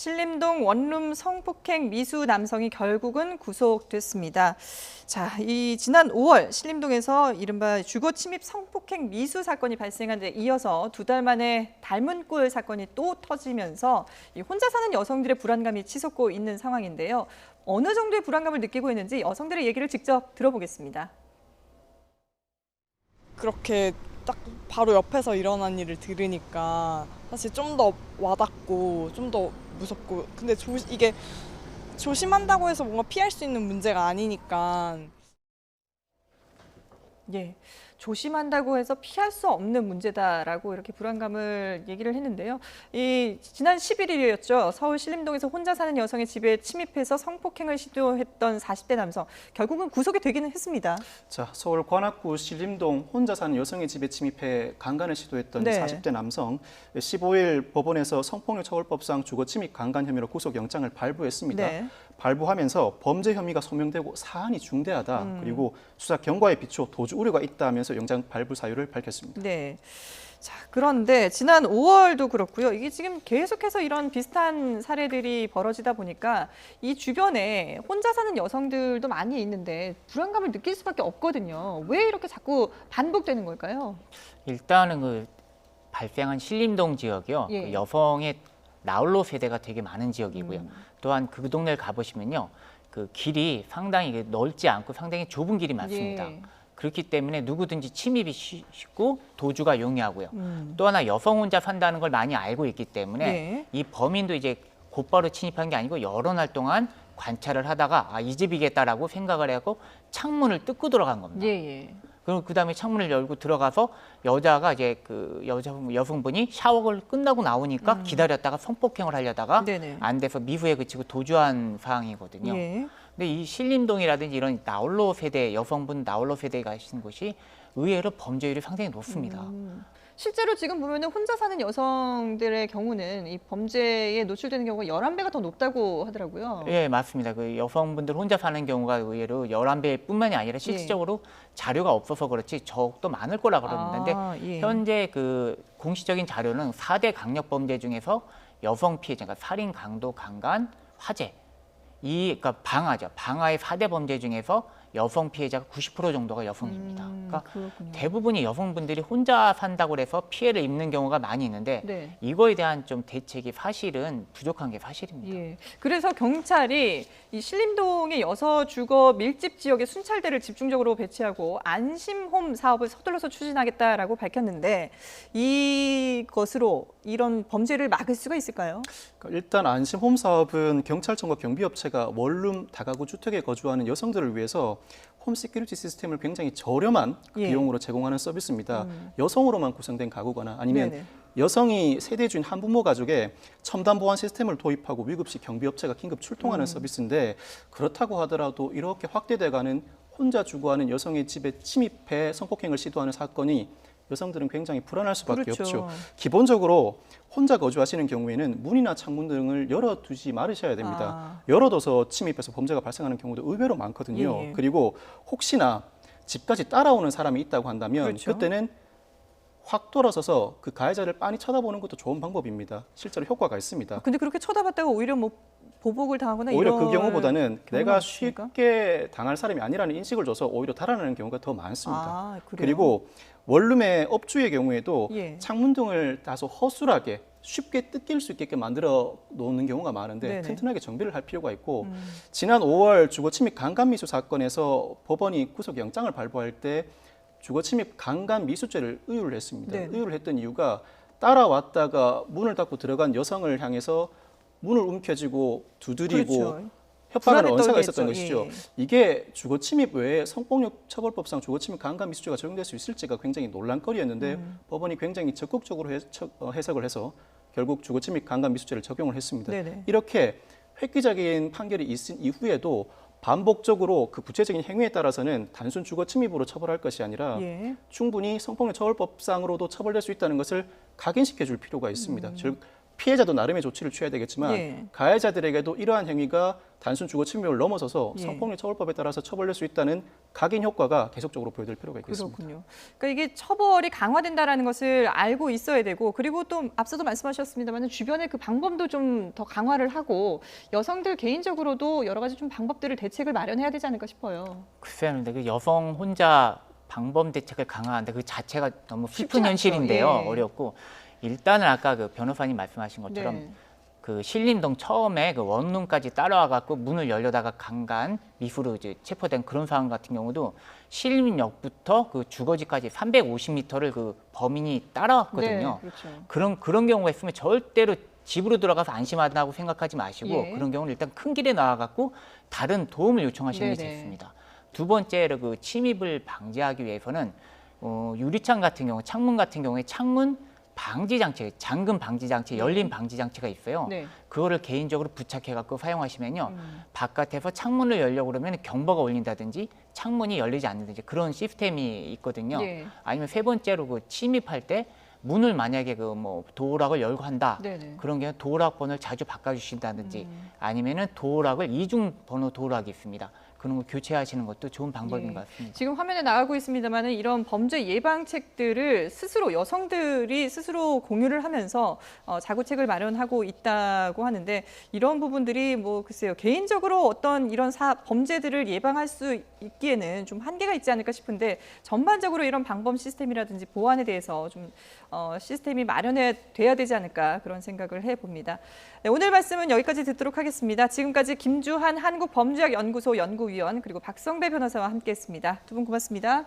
신림동 원룸 성폭행 미수 남성이 결국은 구속됐습니다. 자, 지난 5월 신림동에서 이른바 주거 침입 성폭행 미수 사건이 발생한 데 이어서 2달 만에 닮은 꼴 사건이 또 터지면서 혼자 사는 여성들의 불안감이 치솟고 있는 상황인데요. 어느 정도의 불안감을 느끼고 있는지 여성들의 얘기를 직접 들어보겠습니다. 그렇게 딱 바로 옆에서 일어난 일을 들으니까 사실 좀 더 와닿고 좀 더 무섭고, 근데 이게 조심한다고 해서 뭔가 피할 수 있는 문제가 아니니까. 예, 조심한다고 해서 피할 수 없는 문제다라고 이렇게 불안감을 얘기를 했는데요. 지난 11일이었죠. 서울 신림동에서 혼자 사는 여성의 집에 침입해서 성폭행을 시도했던 40대 남성. 결국은 구속이 되기는 했습니다. 자, 서울 관악구 신림동 혼자 사는 여성의 집에 침입해 강간을 시도했던 40대 남성. 15일 법원에서 성폭력처벌법상 주거침입 강간 혐의로 구속영장을 발부했습니다. 네. 발부하면서 범죄 혐의가 소명되고 사안이 중대하다. 그리고 수사 경과에 비춰 도주 우려가 있다 하면서 영장 발부 사유를 밝혔습니다. 네. 자, 그런데 지난 5월도 그렇고요. 이게 지금 계속해서 이런 비슷한 사례들이 벌어지다 보니까 이 주변에 혼자 사는 여성들도 많이 있는데 불안감을 느낄 수밖에 없거든요. 왜 이렇게 자꾸 반복되는 걸까요? 일단은 그 발생한 신림동 지역이요. 예. 그 여성의 나홀로 세대가 되게 많은 지역이고요. 또한 그 동네를 가보시면요. 그 길이 상당히 넓지 않고 상당히 좁은 길이 많습니다. 예. 그렇기 때문에 누구든지 침입이 쉽고 도주가 용이하고요. 또 하나 여성 혼자 산다는 걸 많이 알고 있기 때문에 예. 이 범인도 이제 곧바로 침입한 게 아니고 여러 날 동안 관찰을 하다가 이 집이겠다라고 생각을 하고 창문을 뜯고 들어간 겁니다. 예. 그리고 그다음에 창문을 열고 들어가서 여자가 이제 여성분이 샤워를 끝나고 나오니까 기다렸다가 성폭행을 하려다가 네네. 안 돼서 미수에 그치고 도주한 상황이거든요. 예. 근데 이 신림동이라든지 이런 나홀로 세대, 여성분 나홀로 세대가 계신 곳이 의외로 범죄율이 상당히 높습니다. 실제로 지금 보면은 혼자 사는 여성들의 경우는 이 범죄에 노출되는 경우가 11배가 더 높다고 하더라고요. 예, 맞습니다. 그 여성분들 혼자 사는 경우가 의외로 11배뿐만이 아니라 실질적으로 자료가 없어서 그렇지 적도 많을 거라 그러는데 예. 현재 그 공식적인 자료는 4대 강력범죄 중에서 여성 피해자, 그러니까 살인, 강도, 강간, 화재, 그러니까 방화죠. 방화의 4대 범죄 중에서 여성 피해자가 90% 정도가 여성입니다. 그러니까 그렇군요. 대부분이 여성분들이 혼자 산다고 해서 피해를 입는 경우가 많이 있는데 네. 이거에 대한 좀 대책이 사실은 부족한 게 사실입니다. 예. 그래서 경찰이 이 신림동의 여서 주거 밀집 지역에 순찰대를 집중적으로 배치하고 안심홈 사업을 서둘러서 추진하겠다라고 밝혔는데 이것으로 이런 범죄를 막을 수가 있을까요? 그러니까 일단 안심홈 사업은 경찰청과 경비업체가 원룸 다가구 주택에 거주하는 여성들을 위해서 홈 시큐리티 시스템을 굉장히 저렴한 비용으로 제공하는 서비스입니다. 여성으로만 구성된 가구거나 아니면 네네. 여성이 세대주인 한부모 가족에 첨단 보안 시스템을 도입하고 위급시 경비업체가 긴급 출동하는 서비스인데 그렇다고 하더라도 이렇게 확대돼가는 혼자 주거하는 여성의 집에 침입해 성폭행을 시도하는 사건이 여성들은 굉장히 불안할 수밖에 그렇죠. 없죠. 기본적으로 혼자 거주하시는 경우에는 문이나 창문 등을 열어두지 말으셔야 됩니다. 열어둬서 침입해서 범죄가 발생하는 경우도 의외로 많거든요. 예. 그리고 혹시나 집까지 따라오는 사람이 있다고 한다면 그렇죠. 그때는 확 돌아서서 그 가해자를 빤히 쳐다보는 것도 좋은 방법입니다. 실제로 효과가 있습니다. 근데 그렇게 쳐다봤다가 오히려 뭐 보복을 당하거나 오히려 이런 그 경우보다는 내가 없습니까? 쉽게 당할 사람이 아니라는 인식을 줘서 오히려 달아나는 경우가 더 많습니다. 그래요? 그리고 원룸의 업주의 경우에도 예. 창문 등을 다소 허술하게 쉽게 뜯길 수 있게끔 만들어 놓는 경우가 많은데 네네. 튼튼하게 정비를 할 필요가 있고 지난 5월 주거침입 강간미수 사건에서 법원이 구속영장을 발부할 때 주거침입 강간미수죄를 의율을 했습니다. 네네. 의율을 했던 이유가 따라왔다가 문을 닫고 들어간 여성을 향해서 문을 움켜쥐고 두드리고 그렇죠. 협박하는 불안에 언사가 떨게 있었던 했죠. 것이죠. 예. 이게 주거침입 외에 성폭력처벌법상 주거침입 강간미수죄가 적용될 수 있을지가 굉장히 논란거리였는데 법원이 굉장히 적극적으로 해석을 해서 결국 주거침입 강간미수죄를 적용을 했습니다. 네네. 이렇게 획기적인 판결이 있은 이후에도 반복적으로 그 구체적인 행위에 따라서는 단순 주거침입으로 처벌할 것이 아니라 예. 충분히 성폭력처벌법상으로도 처벌될 수 있다는 것을 각인시켜 줄 필요가 있습니다. 즉 피해자도 나름의 조치를 취해야 되겠지만 예. 가해자들에게도 이러한 행위가 단순 주거 침입을 넘어서서 예. 성폭력 처벌법에 따라서 처벌될 수 있다는 각인 효과가 계속적으로 보여줄 필요가 있겠습니다. 그렇군요. 그러니까 이게 처벌이 강화된다라는 것을 알고 있어야 되고, 그리고 또 앞서도 말씀하셨습니다만 주변에 그 방법도 좀 더 강화를 하고 여성들 개인적으로도 여러 가지 좀 방법들을 대책을 마련해야 되지 않을까 싶어요. 글쎄요, 근데 그 여성 혼자 방범 대책을 강화하는데 그 자체가 너무 쉽지 슬픈 않죠. 현실인데요. 예. 어렵고 일단은 아까 그 변호사님 말씀하신 것처럼 네. 그 신림동 처음에 그 원룸까지 따라와 갖고 문을 열려다가 강간 미수로 이제 체포된 그런 상황 같은 경우도 신림역부터 그 주거지까지 350m를 그 범인이 따라왔거든요. 네, 그렇죠. 그런 경우가 있으면 절대로 집으로 들어가서 안심하다고 생각하지 마시고 예. 그런 경우는 일단 큰 길에 나와 갖고 다른 도움을 요청하시는 게 네네. 좋습니다. 두 번째로 그 침입을 방지하기 위해서는 유리창 같은 경우, 창문 같은 경우에 창문 방지 장치, 잠금 방지 장치, 열림 방지 장치가 있어요. 네. 그거를 개인적으로 부착해 갖고 사용하시면요. 바깥에서 창문을 열려고 그러면 경보가 울린다든지 창문이 열리지 않는다든지 그런 시스템이 있거든요. 예. 아니면 세 번째로 그 침입할 때 문을 만약에 그 뭐 도어락을 열고 한다. 네네. 그런 경우 도어락 번호를 자주 바꿔주신다든지 아니면은 도어락을 이중 번호 도어락이 있습니다. 그런 거 교체하시는 것도 좋은 방법인 예. 것 같습니다. 지금 화면에 나가고 있습니다만은 이런 범죄 예방책들을 스스로 여성들이 스스로 공유를 하면서 자구책을 마련하고 있다고 하는데, 이런 부분들이 뭐 글쎄요, 개인적으로 어떤 이런 범죄들을 예방할 수 있기에는 좀 한계가 있지 않을까 싶은데, 전반적으로 이런 방범 시스템이라든지 보안에 대해서 좀 시스템이 마련돼야 되지 않을까 그런 생각을 해봅니다. 네, 오늘 말씀은 여기까지 듣도록 하겠습니다. 지금까지 김주한 한국범죄학연구소 연구위원 그리고 박성배 변호사와 함께했습니다. 두 분 고맙습니다.